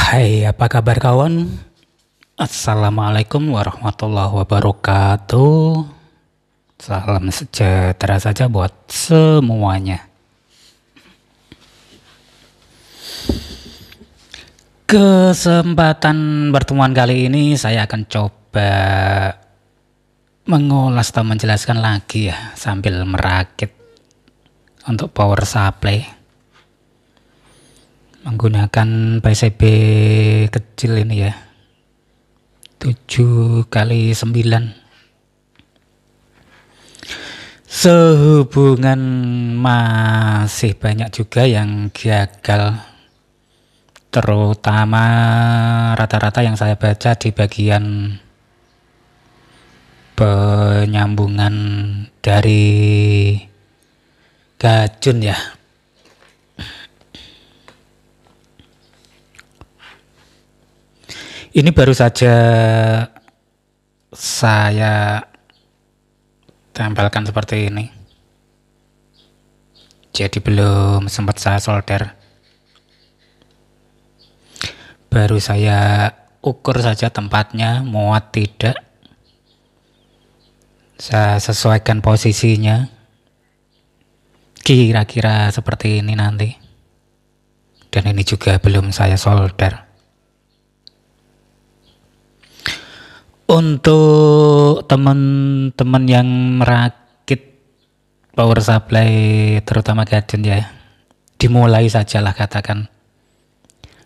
Hai, apa kabar kawan? Assalamualaikum warahmatullahi wabarakatuh. Salam sejahtera saja buat semuanya. Kesempatan pertemuan kali ini saya akan coba mengulas atau menjelaskan lagi ya sambil merakit untuk power supply menggunakan PCB kecil ini ya, 7 kali 9. Sehubungan masih banyak juga yang gagal, terutama rata-rata yang saya baca di bagian penyambungan dari gajun ya. Ini baru saja saya tempelkan seperti ini, jadi belum sempat saya solder. Baru saya ukur saja tempatnya muat tidak, saya sesuaikan posisinya kira-kira seperti ini nanti. Dan ini juga belum saya solder. Untuk teman-teman yang merakit power supply terutama gadget ya, dimulai sajalah katakan.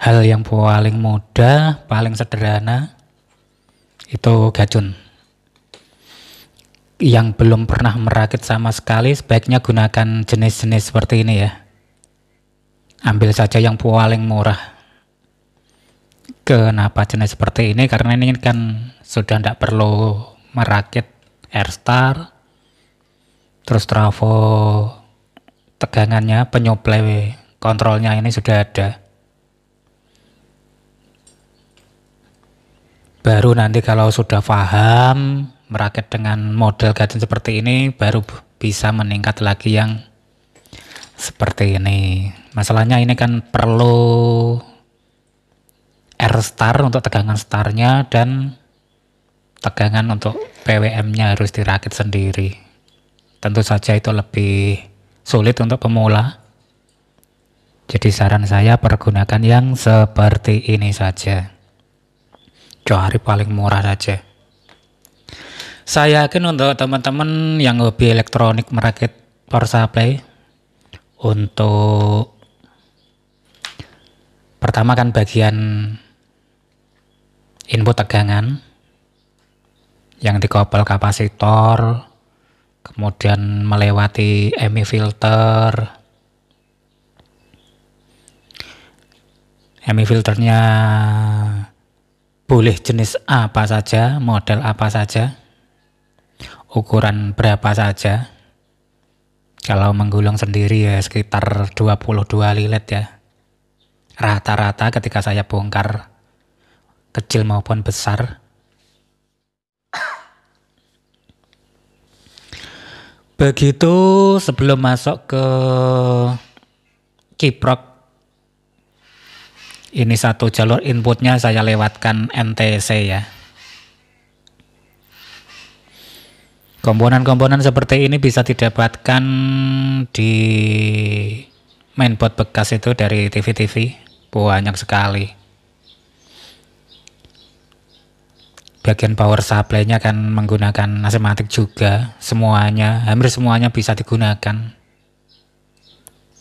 Hal yang paling mudah, paling sederhana itu gajun. Yang belum pernah merakit sama sekali sebaiknya gunakan jenis-jenis seperti ini ya. Ambil saja yang paling murah. Kenapa jenis seperti ini? Karena ini kan sudah tidak perlu merakit airstar, terus trafo tegangannya, penyuplai kontrolnya ini sudah ada. Baru nanti kalau sudah paham merakit dengan model gadget seperti ini, baru bisa meningkat lagi yang seperti ini. Masalahnya ini kan perlu airstar untuk tegangan startnya dan tegangan untuk PWM-nya harus dirakit sendiri. Tentu saja itu lebih sulit untuk pemula. Jadi saran saya pergunakan yang seperti ini saja. Cari paling murah saja. Saya yakin untuk teman-teman yang hobi elektronik merakit power supply, untuk pertama kan bagian input tegangan yang dikopel kapasitor, kemudian melewati MI filter. MI filternya boleh jenis apa saja, model apa saja, ukuran berapa saja. Kalau menggulung sendiri ya sekitar 22 lilet ya. Rata-rata ketika saya bongkar, kecil maupun besar. Begitu sebelum masuk ke kiprok, ini satu jalur inputnya saya lewatkan NTC ya. Komponen-komponen seperti ini bisa didapatkan di mainboard bekas itu dari TV-TV, banyak sekali. Bagian power supply-nya kan menggunakan asematik juga, hampir semuanya bisa digunakan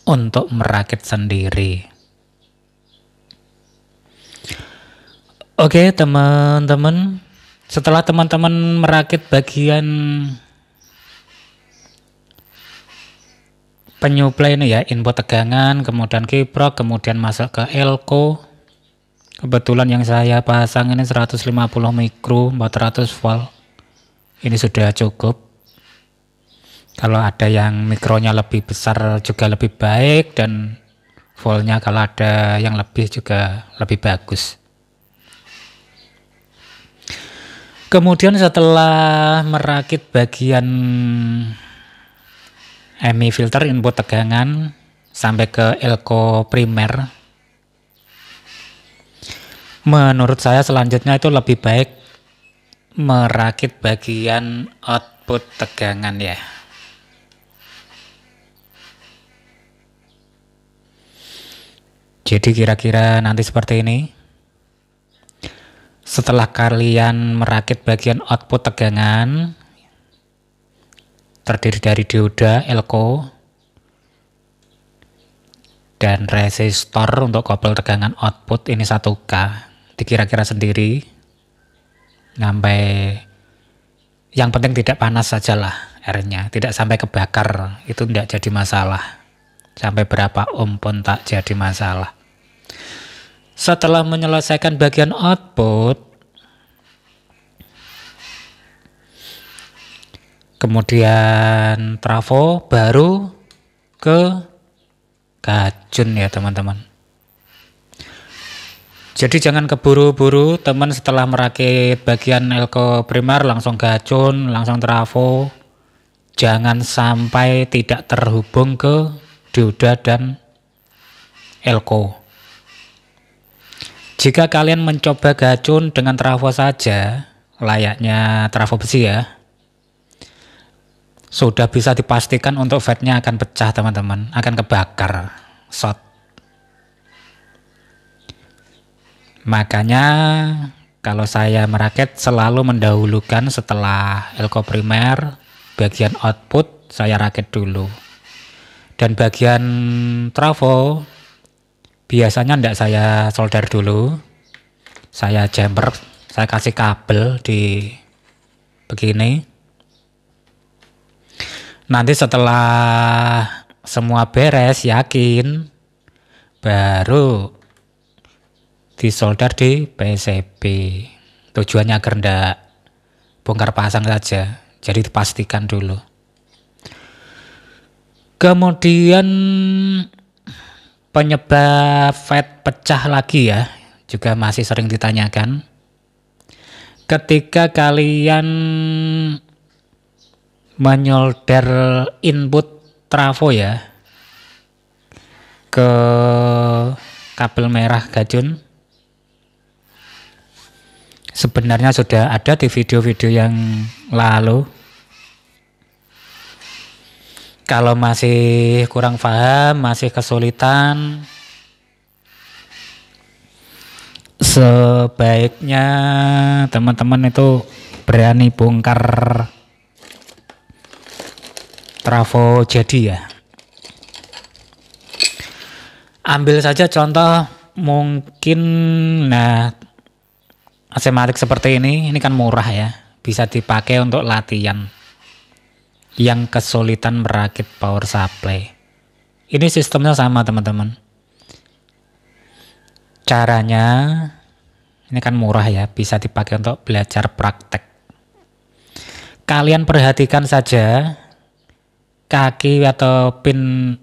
untuk merakit sendiri. Oke teman-teman, setelah teman-teman merakit bagian penyuplai ini ya, input tegangan, kemudian kiprok, kemudian masuk ke elko. Kebetulan yang saya pasang ini 150 mikro 400 volt. Ini sudah cukup. Kalau ada yang mikronya lebih besar juga lebih baik, dan voltnya kalau ada yang lebih juga lebih bagus. Kemudian setelah merakit bagian MI filter input tegangan sampai ke elko primer, Menurut saya selanjutnya itu lebih baik merakit bagian output tegangan ya. Jadi kira-kira nanti seperti ini. Setelah kalian merakit bagian output tegangan, terdiri dari dioda, elko, dan resistor untuk kabel tegangan output ini 1K. Dikira-kira sendiri. Sampai yang penting tidak panas sajalah R-nya, tidak sampai kebakar, itu tidak jadi masalah. Sampai berapa ohm pun tak jadi masalah. Setelah menyelesaikan bagian output, kemudian trafo, baru ke gajun ya teman-teman. Jadi jangan keburu-buru teman setelah merakit bagian elko primer langsung gajun, langsung trafo. Jangan sampai tidak terhubung ke dioda dan elko. Jika kalian mencoba gajun dengan trafo saja, layaknya trafo besi ya, sudah bisa dipastikan untuk fatnya akan pecah teman-teman, akan kebakar, short. Makanya kalau saya merakit selalu mendahulukan setelah elko primer, bagian output saya rakit dulu. Dan bagian trafo biasanya tidak saya solder dulu, saya jumper, saya kasih kabel di begini. Nanti setelah semua beres, yakin, baru disolder di PCB. Tujuannya agar tidak bongkar pasang saja, jadi dipastikan dulu. Kemudian penyebab FET pecah lagi ya, juga masih sering ditanyakan. Ketika kalian menyolder input trafo ya ke kabel merah gajun, sebenarnya sudah ada di video-video yang lalu. Kalau masih kurang paham, masih kesulitan, sebaiknya teman-teman itu berani bongkar trafo jadi ya. Ambil saja contoh mungkin, nah asematik seperti ini kan murah ya, bisa dipakai untuk latihan yang kesulitan merakit power supply. Ini sistemnya sama teman-teman. Caranya ini kan murah ya, bisa dipakai untuk belajar praktek. Kalian perhatikan saja kaki atau pin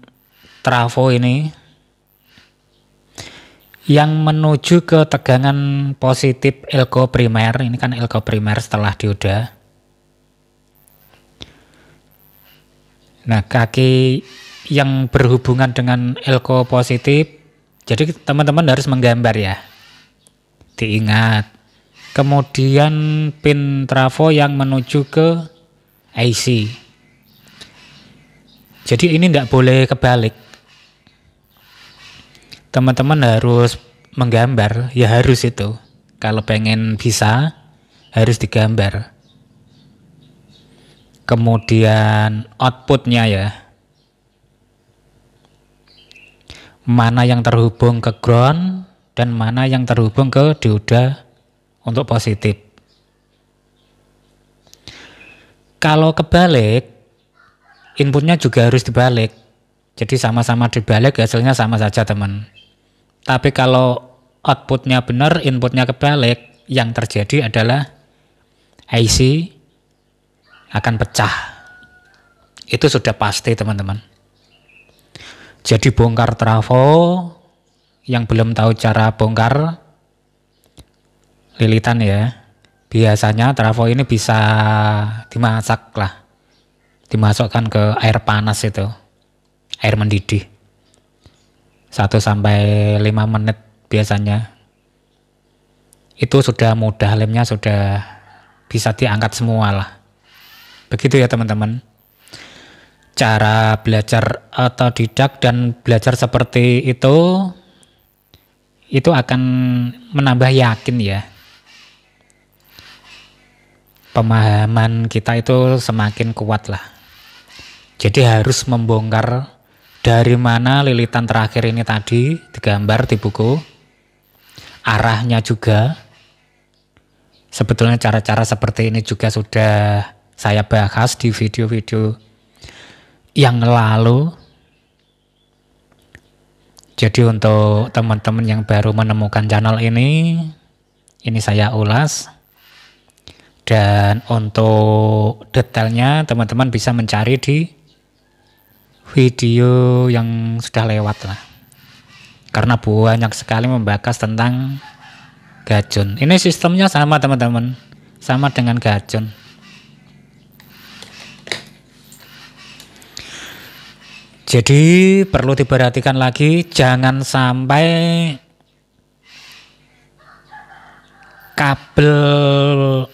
trafo ini yang menuju ke tegangan positif elko primer. Ini kan elko primer setelah dioda. Nah, kaki yang berhubungan dengan elko positif, jadi teman-teman harus menggambar ya, diingat. Kemudian pin trafo yang menuju ke IC. Jadi ini tidak boleh kebalik. Teman-teman harus menggambar, ya harus itu. Kalau pengen bisa, harus digambar. Kemudian outputnya ya, mana yang terhubung ke ground dan mana yang terhubung ke dioda untuk positif. Kalau kebalik, inputnya juga harus dibalik. Jadi sama-sama dibalik, hasilnya sama saja teman. Tapi kalau outputnya benar, inputnya kebalik, yang terjadi adalah IC akan pecah. Itu sudah pasti teman-teman. Jadi bongkar trafo, yang belum tahu cara bongkar, lilitan ya. Biasanya trafo ini bisa dimasak lah, dimasukkan ke air panas itu, air mendidih 1 sampai 5 menit biasanya. itu sudah mudah, lemnya sudah bisa diangkat semua lah. Begitu ya teman-teman. Cara belajar otodidak dan belajar seperti itu akan menambah yakin ya. Pemahaman kita itu semakin kuat lah. Jadi harus membongkar dari mana lilitan terakhir ini tadi digambar di buku. Arahnya juga. Sebetulnya cara-cara seperti ini juga sudah saya bahas di video-video yang lalu. Jadi untuk teman-teman yang baru menemukan channel ini saya ulas. Dan untuk detailnya teman-teman bisa mencari di video yang sudah lewat lah. Karena banyak sekali membahas tentang gajun. Ini sistemnya sama teman-teman, sama dengan gajun. Jadi perlu diperhatikan lagi, jangan sampai kabel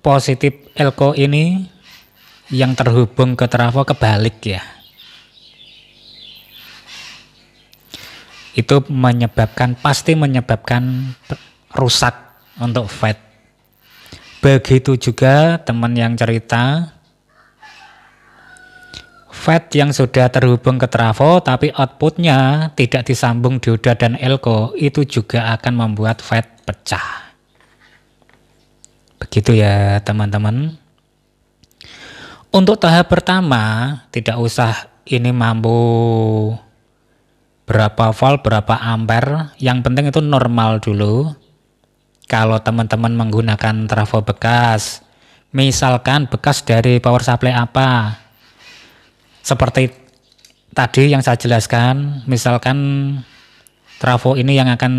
positif elko ini yang terhubung ke trafo kebalik ya. Itu pasti menyebabkan rusak untuk fed. Begitu juga teman yang cerita fed yang sudah terhubung ke trafo tapi outputnya tidak disambung dioda dan elko, itu juga akan membuat fed pecah. Begitu ya teman-teman. Untuk tahap pertama tidak usah ini mampu berapa volt, berapa ampere, yang penting itu normal dulu. Kalau teman-teman menggunakan trafo bekas, misalkan bekas dari power supply apa, seperti tadi yang saya jelaskan, misalkan trafo ini yang akan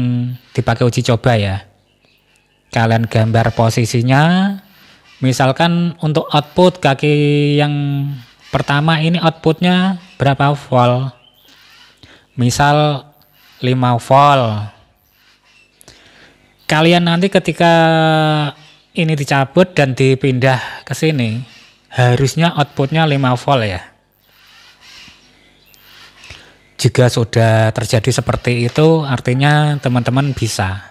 dipakai uji coba ya. Kalian gambar posisinya, misalkan untuk output kaki yang pertama ini outputnya berapa volt, misal 5 volt. Kalian nanti ketika ini dicabut dan dipindah ke sini, harusnya outputnya 5 volt ya. Jika sudah terjadi seperti itu, artinya teman-teman bisa.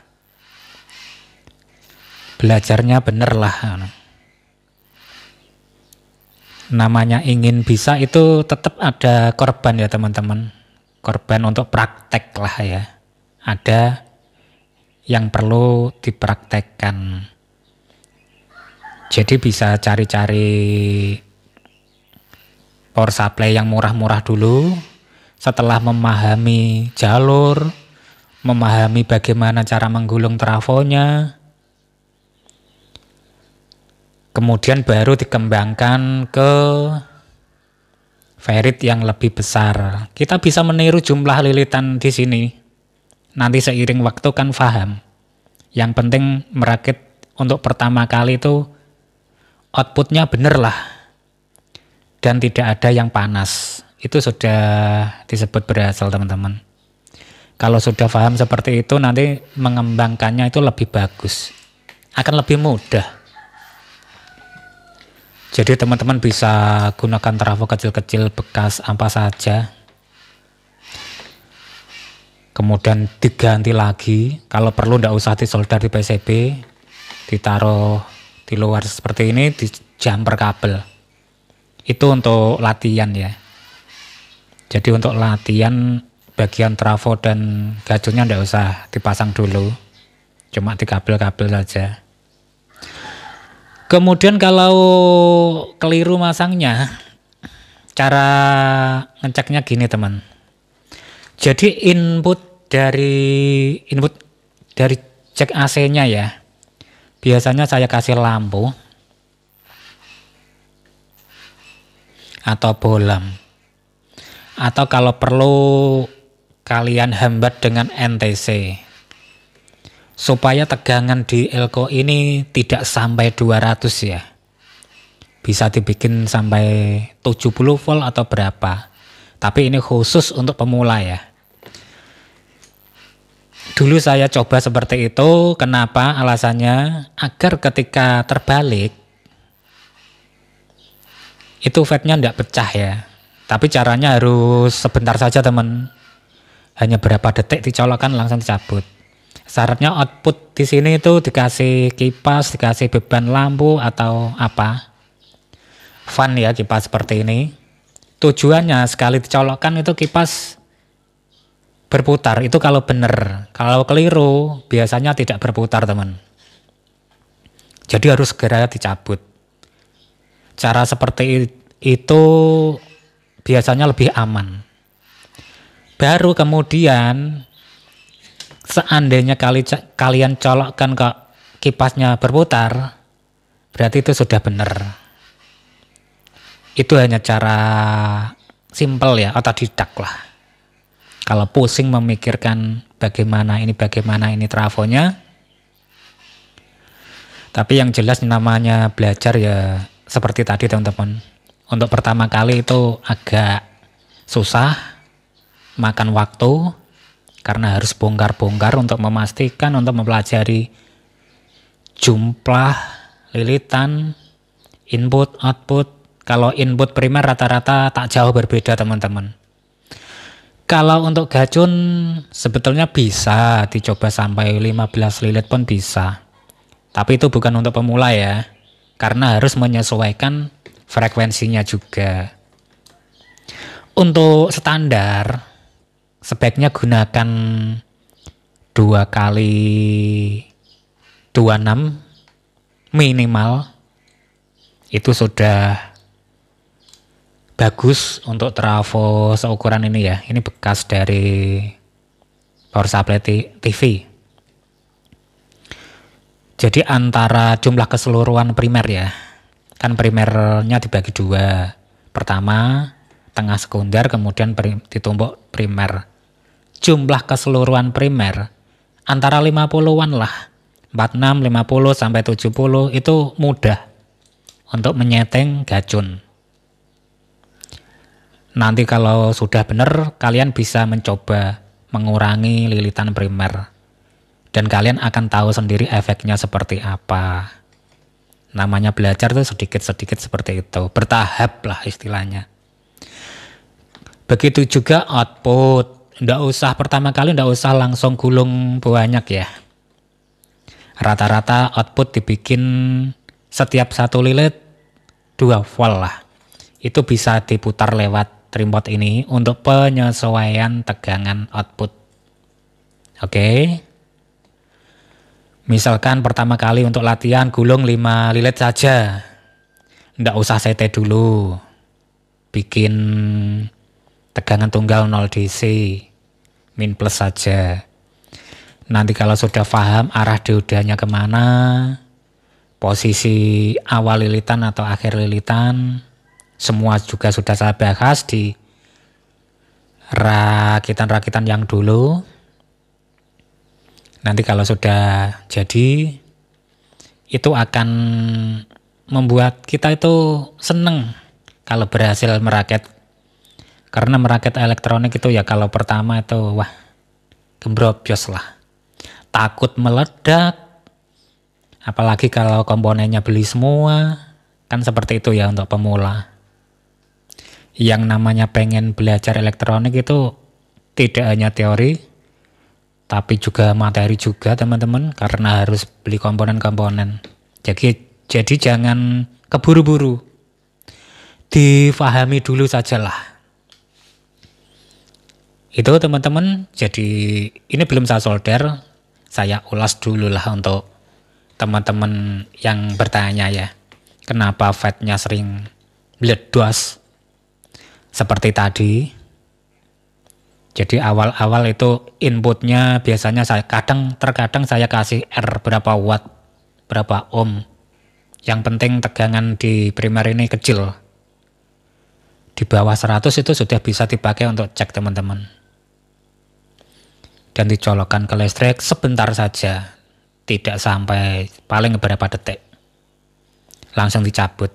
Belajarnya bener lah. Namanya ingin bisa itu tetap ada korban ya teman-teman. Korban untuk praktek lah ya. Ada yang perlu dipraktekkan. Jadi bisa cari-cari power supply yang murah-murah dulu. Setelah memahami jalur, memahami bagaimana cara menggulung trafonya, kemudian baru dikembangkan ke ferit yang lebih besar. Kita bisa meniru jumlah lilitan di sini. Nanti seiring waktu kan paham. Yang penting merakit untuk pertama kali itu outputnya bener lah. Dan tidak ada yang panas. Itu sudah disebut berhasil teman-teman. Kalau sudah paham seperti itu nanti mengembangkannya itu lebih bagus. Akan lebih mudah. Jadi teman-teman bisa gunakan trafo kecil-kecil bekas apa saja. Kemudian diganti lagi. Kalau perlu tidak usah disolder di PCB. Ditaruh di luar seperti ini, di jumper kabel. Itu untuk latihan ya. Jadi untuk latihan bagian trafo dan gajunnya tidak usah dipasang dulu. Cuma di kabel-kabel saja. Kemudian kalau keliru masangnya, cara ngeceknya gini teman. Jadi input dari cek AC-nya ya. Biasanya saya kasih lampu atau bolam. Atau kalau perlu kalian hambat dengan NTC. Supaya tegangan di elko ini tidak sampai 200 ya. Bisa dibikin sampai 70 volt atau berapa. Tapi ini khusus untuk pemula ya. Dulu saya coba seperti itu. Kenapa? Alasannya agar ketika terbalik itu fatnya tidak pecah ya. Tapi caranya harus sebentar saja teman. Hanya berapa detik dicolokkan langsung dicabut. Syaratnya output di sini itu dikasih kipas, dikasih beban lampu atau apa. Fan ya, kipas seperti ini. Tujuannya sekali dicolokkan itu kipas berputar. Itu kalau benar. Kalau keliru biasanya tidak berputar teman. Jadi harus segera dicabut. Cara seperti itu biasanya lebih aman. Baru kemudian seandainya kalian colokkan kok kipasnya berputar, berarti itu sudah benar. Itu hanya cara simple ya, otodidak lah. Kalau pusing memikirkan bagaimana ini trafonya. Tapi yang jelas namanya belajar ya seperti tadi teman-teman. Untuk pertama kali itu agak susah, makan waktu karena harus bongkar-bongkar untuk memastikan, untuk mempelajari jumlah lilitan, input, output. Kalau input primer rata-rata tak jauh berbeda teman-teman. Kalau untuk gacun sebetulnya bisa dicoba sampai 15 lilit pun bisa. Tapi itu bukan untuk pemula ya, karena harus menyesuaikan frekuensinya juga. Untuk standar sebaiknya gunakan 2 kali 26 minimal. Itu sudah bagus untuk trafo seukuran ini ya. Ini bekas dari power supply TV. Jadi antara jumlah keseluruhan primer ya. Kan primernya dibagi 2. Pertama, tengah sekunder, kemudian ditumpuk primer. Jumlah keseluruhan primer antara 50-an lah. 46, 50 sampai 70 itu mudah untuk menyeting gacun. Nanti kalau sudah benar, kalian bisa mencoba mengurangi lilitan primer. Dan kalian akan tahu sendiri efeknya seperti apa. Namanya belajar tuh sedikit-sedikit seperti itu. Bertahap lah istilahnya. Begitu juga output. Pertama kali nggak usah langsung gulung banyak ya. Rata-rata output dibikin setiap 1 lilit 2 volt lah. Itu bisa diputar lewat remote ini untuk penyesuaian tegangan output. Oke. Misalkan pertama kali untuk latihan gulung 5 lilit saja. Nggak usah CT dulu. Bikin tegangan tunggal 0 DC. Min plus saja. Nanti kalau sudah paham arah diodanya kemana, posisi awal lilitan atau akhir lilitan, semua juga sudah saya bahas di rakitan-rakitan yang dulu. Nanti kalau sudah jadi, itu akan membuat kita itu seneng kalau berhasil merakit. Karena merakit elektronik itu ya kalau pertama itu wah gembrobyos lah. Takut meledak. Apalagi kalau komponennya beli semua. Kan seperti itu ya untuk pemula. Yang namanya pengen belajar elektronik itu tidak hanya teori, tapi juga materi juga teman-teman. Karena harus beli komponen-komponen. Jadi jangan keburu-buru. Difahami dulu sajalah. Itu teman-teman, jadi ini belum saya solder, saya ulas dulu lah untuk teman-teman yang bertanya ya. Kenapa fatnya sering meledos seperti tadi. Jadi awal-awal itu inputnya biasanya terkadang saya kasih R berapa watt, berapa ohm. Yang penting tegangan di primer ini kecil. Di bawah 100 itu sudah bisa dipakai untuk cek teman-teman. Dan dicolokkan ke listrik sebentar saja, tidak sampai paling beberapa detik, langsung dicabut.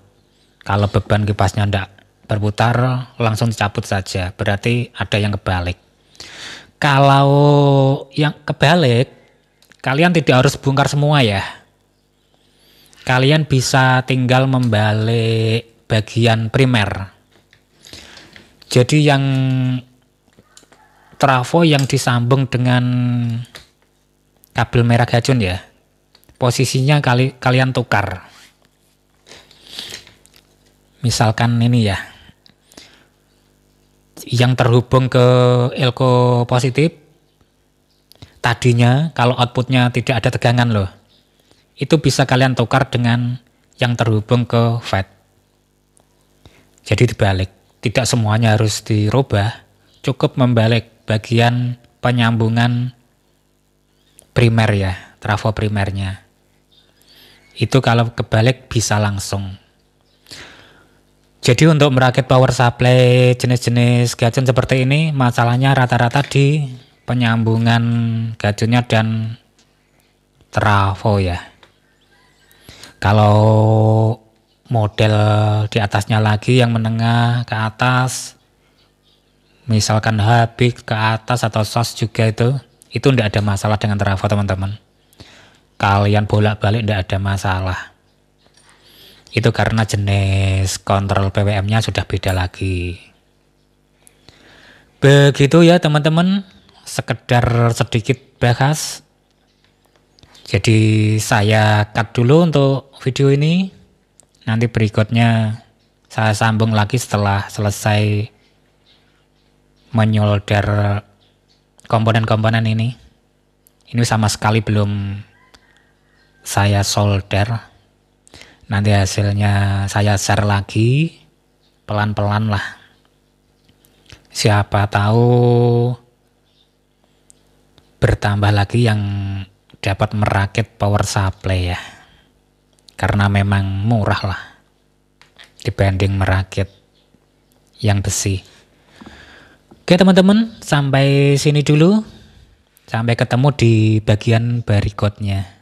Kalau beban kipasnya tidak berputar, langsung dicabut saja, berarti ada yang kebalik. Kalau yang kebalik, kalian tidak harus bongkar semua ya. Kalian bisa tinggal membalik bagian primer. Jadi yang trafo yang disambung dengan kabel merah gajun ya, posisinya kalian tukar. Misalkan ini ya, yang terhubung ke elko positif, tadinya kalau outputnya tidak ada tegangan loh, itu bisa kalian tukar dengan yang terhubung ke FET. Jadi dibalik, tidak semuanya harus dirubah, cukup membalik bagian penyambungan primer ya, trafo primernya. Itu kalau kebalik bisa langsung. Jadi untuk merakit power supply jenis-jenis gajun seperti ini, masalahnya rata-rata di penyambungan gajunnya dan trafo ya. Kalau model di atasnya lagi yang menengah ke atas, misalkan habis ke atas atau sos juga itu tidak ada masalah dengan trafo teman-teman. Kalian bolak-balik tidak ada masalah. Itu karena jenis kontrol PWM-nya sudah beda lagi. Begitu ya teman-teman, sekedar sedikit bahas. Jadi saya cut dulu untuk video ini. Nanti berikutnya saya sambung lagi setelah selesai menyolder komponen-komponen ini. Ini sama sekali belum saya solder. Nanti hasilnya saya share lagi pelan-pelan lah. Siapa tahu bertambah lagi yang dapat merakit power supply ya. Karena memang murah lah dibanding merakit yang besi. Oke teman-teman, sampai sini dulu. Sampai ketemu di bagian berikutnya.